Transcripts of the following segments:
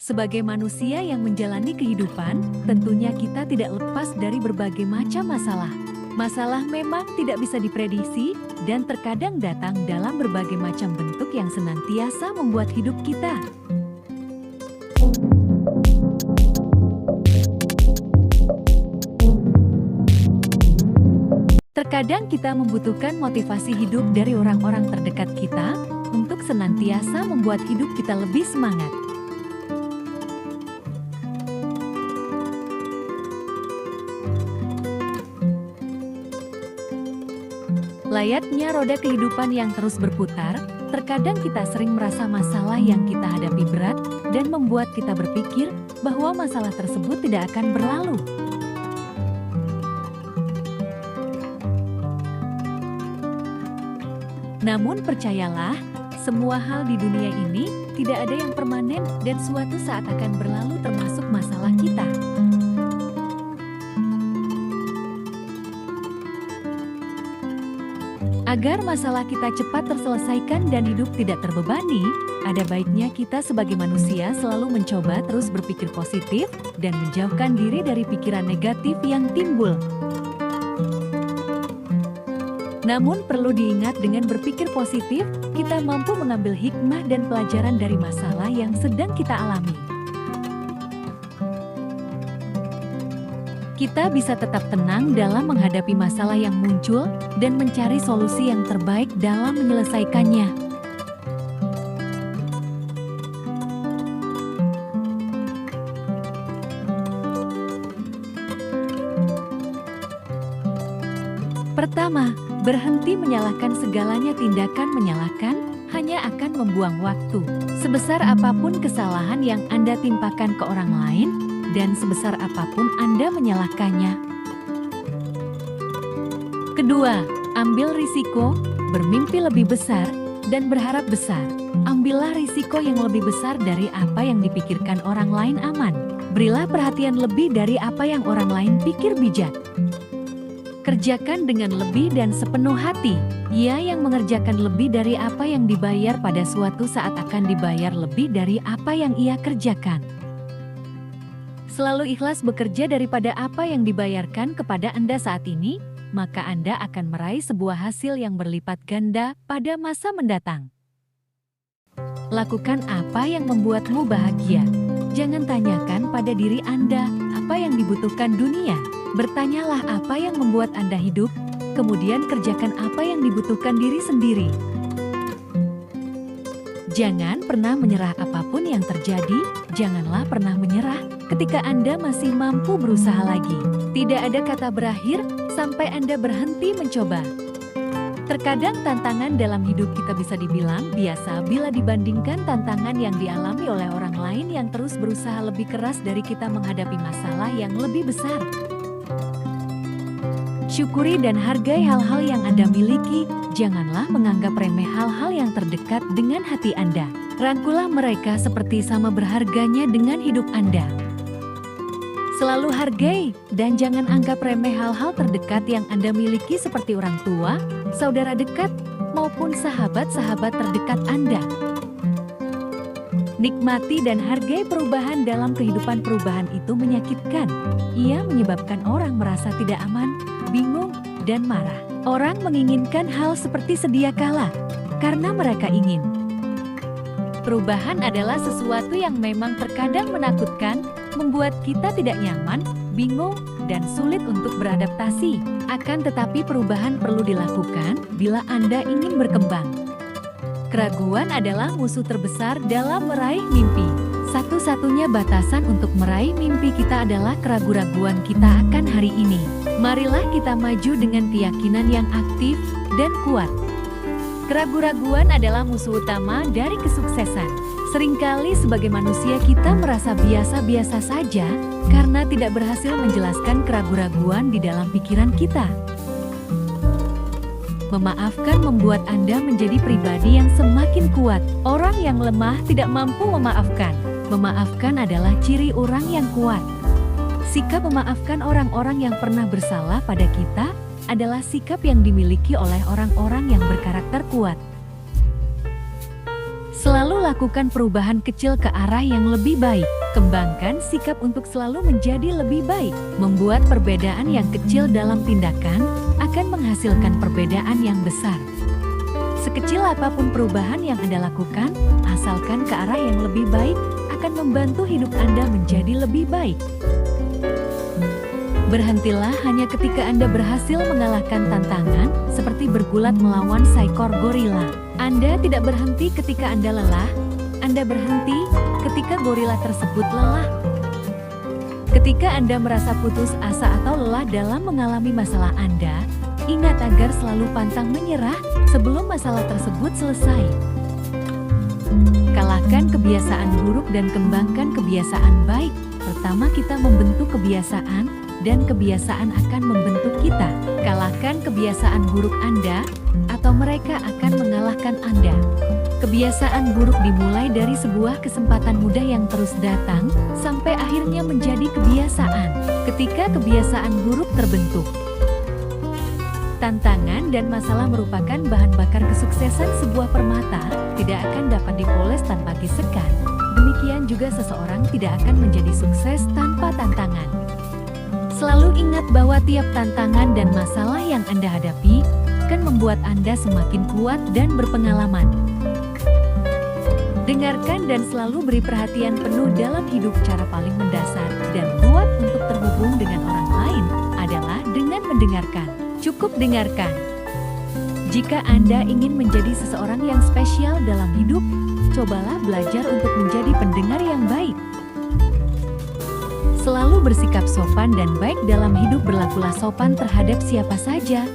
Sebagai manusia yang menjalani kehidupan, tentunya kita tidak lepas dari berbagai macam masalah. Masalah memang tidak bisa diprediksi dan terkadang datang dalam berbagai macam bentuk yang senantiasa membuat hidup kita. Terkadang kita membutuhkan motivasi hidup dari orang-orang terdekat kita untuk senantiasa membuat hidup kita lebih semangat. Layaknya roda kehidupan yang terus berputar, terkadang kita sering merasa masalah yang kita hadapi berat dan membuat kita berpikir bahwa masalah tersebut tidak akan berlalu. Namun percayalah, semua hal di dunia ini tidak ada yang permanen dan suatu saat akan berlalu termasuk masalah kita. Agar masalah kita cepat terselesaikan dan hidup tidak terbebani, ada baiknya kita sebagai manusia selalu mencoba terus berpikir positif dan menjauhkan diri dari pikiran negatif yang timbul. Namun perlu diingat, dengan berpikir positif, kita mampu mengambil hikmah dan pelajaran dari masalah yang sedang kita alami. Kita bisa tetap tenang dalam menghadapi masalah yang muncul dan mencari solusi yang terbaik dalam menyelesaikannya. Pertama, berhenti menyalahkan. Segalanya tindakan menyalahkan hanya akan membuang waktu. Sebesar apapun kesalahan yang Anda timpakan ke orang lain, dan sebesar apapun Anda menyalahkannya. Kedua, ambil risiko, bermimpi lebih besar, dan berharap besar. Ambillah risiko yang lebih besar dari apa yang dipikirkan orang lain aman. Berilah perhatian lebih dari apa yang orang lain pikir bijak. Kerjakan dengan lebih dan sepenuh hati. Ia yang mengerjakan lebih dari apa yang dibayar pada suatu saat akan dibayar lebih dari apa yang ia kerjakan. Selalu ikhlas bekerja daripada apa yang dibayarkan kepada Anda saat ini, maka Anda akan meraih sebuah hasil yang berlipat ganda pada masa mendatang. Lakukan apa yang membuatmu bahagia. Jangan tanyakan pada diri Anda apa yang dibutuhkan dunia. Bertanyalah apa yang membuat Anda hidup, kemudian kerjakan apa yang dibutuhkan diri sendiri. Jangan pernah menyerah apapun yang terjadi, janganlah pernah menyerah ketika Anda masih mampu berusaha lagi. Tidak ada kata berakhir sampai Anda berhenti mencoba. Terkadang tantangan dalam hidup kita bisa dibilang biasa bila dibandingkan tantangan yang dialami oleh orang lain yang terus berusaha lebih keras dari kita menghadapi masalah yang lebih besar. Syukuri dan hargai hal-hal yang Anda miliki, janganlah menganggap remeh hal-hal yang terdekat dengan hati Anda. Rangkulah mereka seperti sama berharganya dengan hidup Anda. Selalu hargai dan jangan anggap remeh hal-hal terdekat yang Anda miliki seperti orang tua, saudara dekat, maupun sahabat-sahabat terdekat Anda. Nikmati dan hargai perubahan dalam kehidupan. Perubahan itu menyakitkan. Ia menyebabkan orang merasa tidak aman, bingung, dan marah. Orang menginginkan hal seperti sedia kala karena mereka ingin. Perubahan adalah sesuatu yang memang terkadang menakutkan, membuat kita tidak nyaman, bingung, dan sulit untuk beradaptasi. Akan tetapi perubahan perlu dilakukan bila Anda ingin berkembang. Keraguan adalah musuh terbesar dalam meraih mimpi. Satu-satunya batasan untuk meraih mimpi kita adalah keraguan-raguan kita akan hari ini. Marilah kita maju dengan keyakinan yang aktif dan kuat. Keraguan-raguan adalah musuh utama dari kesuksesan. Seringkali sebagai manusia kita merasa biasa-biasa saja karena tidak berhasil menjelaskan keraguan-raguan di dalam pikiran kita. Memaafkan membuat Anda menjadi pribadi yang semakin kuat. Orang yang lemah tidak mampu memaafkan. Memaafkan adalah ciri orang yang kuat. Sikap memaafkan orang-orang yang pernah bersalah pada kita adalah sikap yang dimiliki oleh orang-orang yang berkarakter kuat. Selalu lakukan perubahan kecil ke arah yang lebih baik. Kembangkan sikap untuk selalu menjadi lebih baik. Membuat perbedaan yang kecil dalam tindakan akan menghasilkan perbedaan yang besar. Sekecil apapun perubahan yang Anda lakukan, asalkan ke arah yang lebih baik, akan membantu hidup Anda menjadi lebih baik. Berhentilah hanya ketika Anda berhasil mengalahkan tantangan, seperti bergulat melawan seekor gorila. Anda tidak berhenti ketika Anda lelah, Anda berhenti ketika gorila tersebut lelah. Ketika Anda merasa putus asa atau lelah dalam mengalami masalah Anda, ingat agar selalu pantang menyerah sebelum masalah tersebut selesai. Kalahkan kebiasaan buruk dan kembangkan kebiasaan baik. Pertama, kita membentuk kebiasaan, dan kebiasaan akan membentuk kita. Kalahkan kebiasaan buruk Anda, atau mereka akan mengalahkan Anda. Kebiasaan buruk dimulai dari sebuah kesempatan mudah yang terus datang, sampai akhirnya menjadi kebiasaan. Ketika kebiasaan buruk terbentuk, tantangan dan masalah merupakan bahan bakar kesuksesan sebuah permata, tidak akan dapat dipoles tanpa gesekan. Demikian juga seseorang tidak akan menjadi sukses tanpa tantangan. Selalu ingat bahwa tiap tantangan dan masalah yang Anda hadapi akan membuat Anda semakin kuat dan berpengalaman. Dengarkan dan selalu beri perhatian penuh dalam hidup. Cara paling mendasar dan kuat untuk terhubung dengan orang lain adalah dengan mendengarkan. Cukup dengarkan. Jika Anda ingin menjadi seseorang yang spesial dalam hidup, cobalah belajar untuk menjadi pendengar yang baik. Selalu bersikap sopan dan baik dalam hidup. Berlakulah sopan terhadap siapa saja,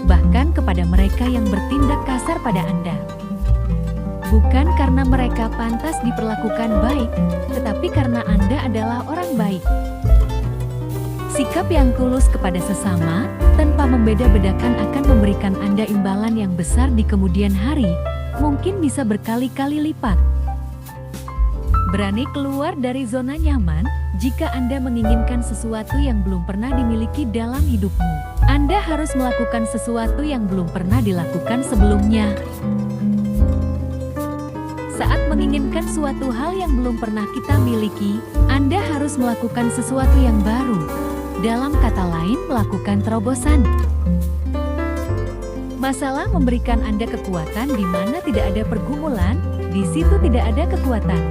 bahkan kepada mereka yang bertindak kasar pada Anda. Bukan karena mereka pantas diperlakukan baik, tetapi karena Anda adalah orang baik. Sikap yang tulus kepada sesama, tanpa membeda-bedakan akan memberikan Anda imbalan yang besar di kemudian hari, mungkin bisa berkali-kali lipat. Berani keluar dari zona nyaman. Jika Anda menginginkan sesuatu yang belum pernah dimiliki dalam hidupmu, Anda harus melakukan sesuatu yang belum pernah dilakukan sebelumnya. Saat menginginkan suatu hal yang belum pernah kita miliki, Anda harus melakukan sesuatu yang baru. Dalam kata lain, melakukan terobosan. Masalah memberikan Anda kekuatan di mana tidak ada pergumulan, di situ tidak ada kekuatan.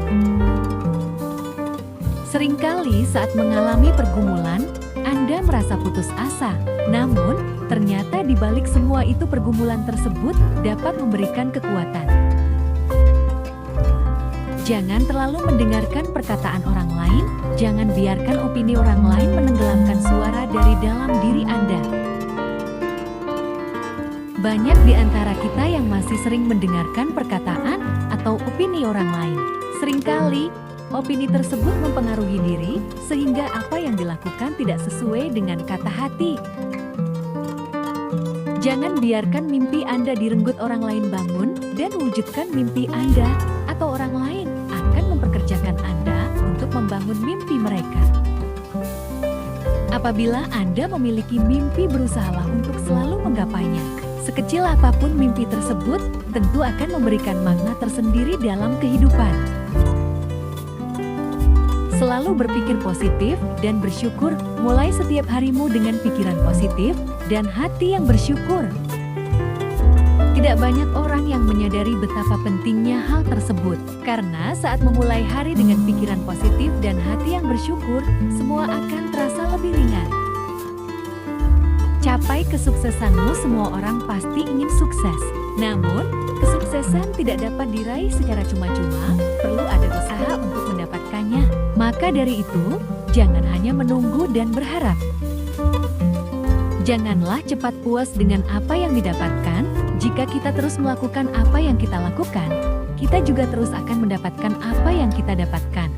Seringkali saat mengalami pergumulan, Anda merasa putus asa. Namun, ternyata di balik semua itu pergumulan tersebut dapat memberikan kekuatan. Jangan terlalu mendengarkan perkataan orang lain, jangan biarkan opini orang lain menenggelamkan suara dari dalam diri Anda. Banyak di antara kita yang masih sering mendengarkan perkataan atau opini orang lain. Seringkali, opini tersebut mempengaruhi diri, sehingga apa yang dilakukan tidak sesuai dengan kata hati. Jangan biarkan mimpi Anda direnggut orang lain. Bangun dan wujudkan mimpi Anda, atau orang lain akan memperkerjakan Anda untuk membangun mimpi mereka. Apabila Anda memiliki mimpi, berusahalah untuk selalu menggapainya. Sekecil apapun mimpi tersebut, tentu akan memberikan makna tersendiri dalam kehidupan. Selalu berpikir positif dan bersyukur. Mulai setiap harimu dengan pikiran positif dan hati yang bersyukur. Tidak banyak orang yang menyadari betapa pentingnya hal tersebut. Karena saat memulai hari dengan pikiran positif dan hati yang bersyukur, semua akan terasa lebih ringan. Capai kesuksesanmu. Semua orang pasti ingin sukses. Namun, kesuksesan tidak dapat diraih secara cuma-cuma, perlu ada usaha untuk mendapatkannya. Maka dari itu, jangan hanya menunggu dan berharap. Janganlah cepat puas dengan apa yang didapatkan. Jika kita terus melakukan apa yang kita lakukan, kita juga terus akan mendapatkan apa yang kita dapatkan.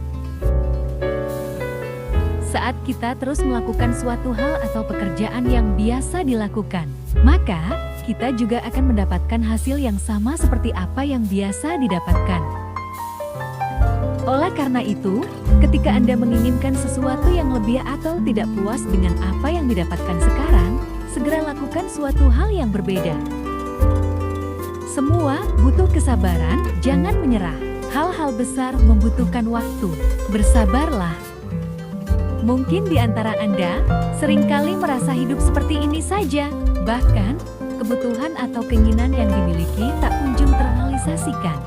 Saat kita terus melakukan suatu hal atau pekerjaan yang biasa dilakukan, maka kita juga akan mendapatkan hasil yang sama seperti apa yang biasa didapatkan. Oleh karena itu, ketika Anda menginginkan sesuatu yang lebih atau tidak puas dengan apa yang didapatkan sekarang, segera lakukan suatu hal yang berbeda. Semua butuh kesabaran, jangan menyerah. Hal-hal besar membutuhkan waktu. Bersabarlah. Mungkin di antara Anda seringkali merasa hidup seperti ini saja, bahkan kebutuhan atau keinginan yang dimiliki tak kunjung terrealisasikan.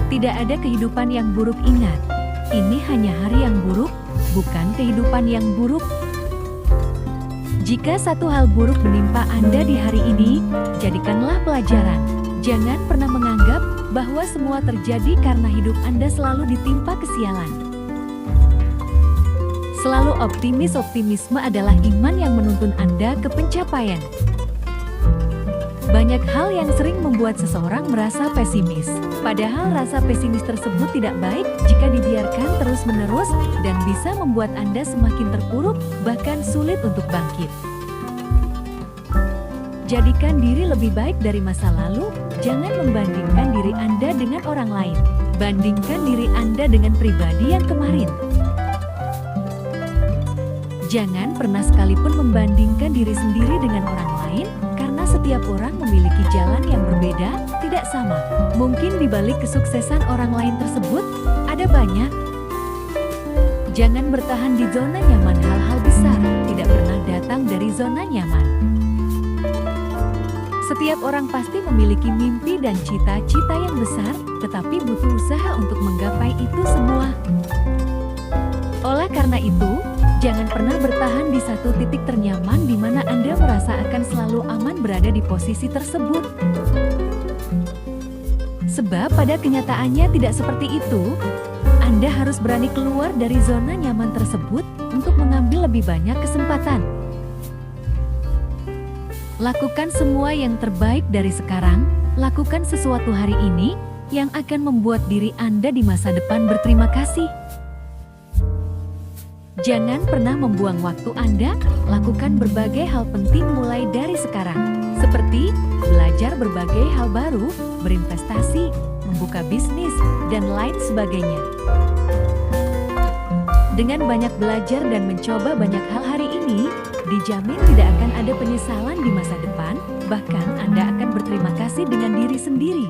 Tidak ada kehidupan yang buruk, ingat. Ini hanya hari yang buruk, bukan kehidupan yang buruk. Jika satu hal buruk menimpa Anda di hari ini, jadikanlah pelajaran. Jangan pernah menganggap bahwa semua terjadi karena hidup Anda selalu ditimpa kesialan. Selalu optimis. Optimisme adalah iman yang menuntun Anda ke pencapaian. Banyak hal yang sering membuat seseorang merasa pesimis. Padahal rasa pesimis tersebut tidak baik jika dibiarkan terus-menerus dan bisa membuat Anda semakin terpuruk, bahkan sulit untuk bangkit. Jadikan diri lebih baik dari masa lalu, jangan membandingkan diri Anda dengan orang lain. Bandingkan diri Anda dengan pribadi yang kemarin. Jangan pernah sekalipun membandingkan diri sendiri dengan orang lain, karena setiap orang memiliki jalan yang berbeda, tidak sama. Mungkin di balik kesuksesan orang lain tersebut, ada banyak. Jangan bertahan di zona nyaman. Hal-hal besar tidak pernah datang dari zona nyaman. Setiap orang pasti memiliki mimpi dan cita-cita yang besar, tetapi butuh usaha untuk menggapai itu semua. Oleh karena itu, jangan pernah bertahan di satu titik ternyaman di mana Anda merasa akan selalu aman berada di posisi tersebut. Sebab pada kenyataannya tidak seperti itu. Anda harus berani keluar dari zona nyaman tersebut untuk mengambil lebih banyak kesempatan. Lakukan semua yang terbaik dari sekarang, lakukan sesuatu hari ini yang akan membuat diri Anda di masa depan berterima kasih. Jangan pernah membuang waktu Anda, lakukan berbagai hal penting mulai dari sekarang. Seperti belajar berbagai hal baru, berinvestasi, membuka bisnis, dan lain sebagainya. Dengan banyak belajar dan mencoba banyak hal hari ini, dijamin tidak akan ada penyesalan di masa depan, bahkan Anda akan berterima kasih dengan diri sendiri.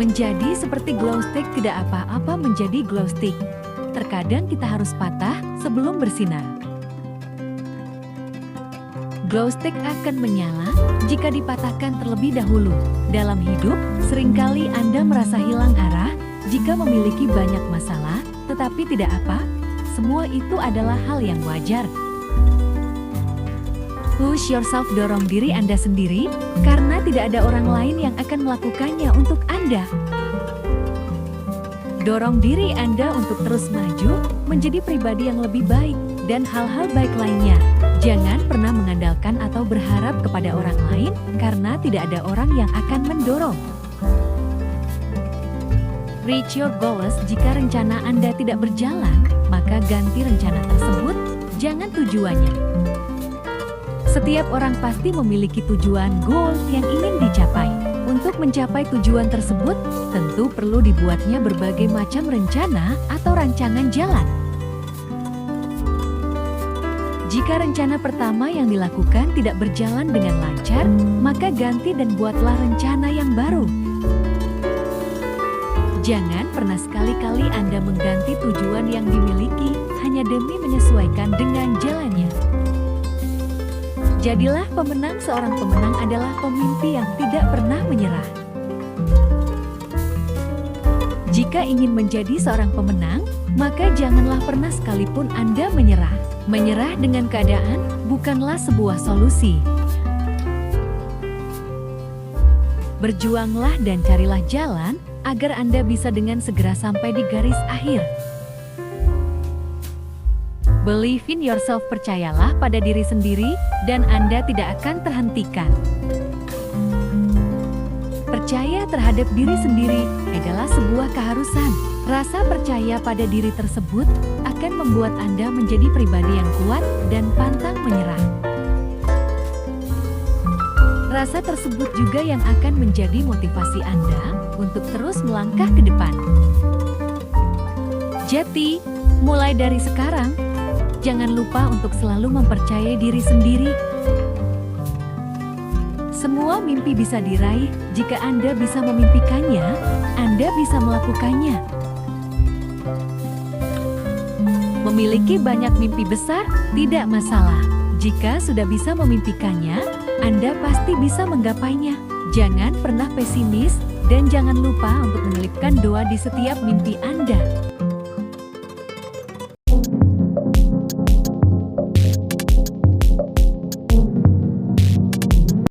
Menjadi seperti glow stick, tidak apa-apa menjadi glow stick. Terkadang kita harus patah sebelum bersinar. Glow stick akan menyala jika dipatahkan terlebih dahulu. Dalam hidup, seringkali Anda merasa hilang arah jika memiliki banyak masalah, tetapi tidak apa, semua itu adalah hal yang wajar. Push yourself, dorong diri Anda sendiri, karena tidak ada orang lain yang akan melakukannya untuk Anda. Dorong diri Anda untuk terus maju, menjadi pribadi yang lebih baik, dan hal-hal baik lainnya. Jangan pernah mengandalkan atau berharap kepada orang lain, karena tidak ada orang yang akan mendorong. Reach your goals. Jika rencana Anda tidak berjalan, maka ganti rencana tersebut, jangan tujuannya. Setiap orang pasti memiliki tujuan goal yang ingin dicapai. Untuk mencapai tujuan tersebut, tentu perlu dibuatnya berbagai macam rencana atau rancangan jalan. Jika rencana pertama yang dilakukan tidak berjalan dengan lancar, maka ganti dan buatlah rencana yang baru. Jangan pernah sekali-kali Anda mengganti tujuan yang dimiliki hanya demi menyesuaikan dengan jalannya. Jadilah pemenang. Seorang pemenang adalah pemimpi yang tidak pernah menyerah. Jika ingin menjadi seorang pemenang, maka janganlah pernah sekalipun Anda menyerah. Menyerah dengan keadaan bukanlah sebuah solusi. Berjuanglah dan carilah jalan agar Anda bisa dengan segera sampai di garis akhir. Believe in yourself, percayalah pada diri sendiri, dan Anda tidak akan terhentikan. Percaya terhadap diri sendiri adalah sebuah keharusan. Rasa percaya pada diri tersebut akan membuat Anda menjadi pribadi yang kuat dan pantang menyerah. Rasa tersebut juga yang akan menjadi motivasi Anda untuk terus melangkah ke depan. Jadi, mulai dari sekarang, jangan lupa untuk selalu mempercayai diri sendiri. Semua mimpi bisa diraih jika Anda bisa memimpikannya, Anda bisa melakukannya. Memiliki banyak mimpi besar tidak masalah. Jika sudah bisa memimpikannya, Anda pasti bisa menggapainya. Jangan pernah pesimis dan jangan lupa untuk menyelipkan doa di setiap mimpi Anda.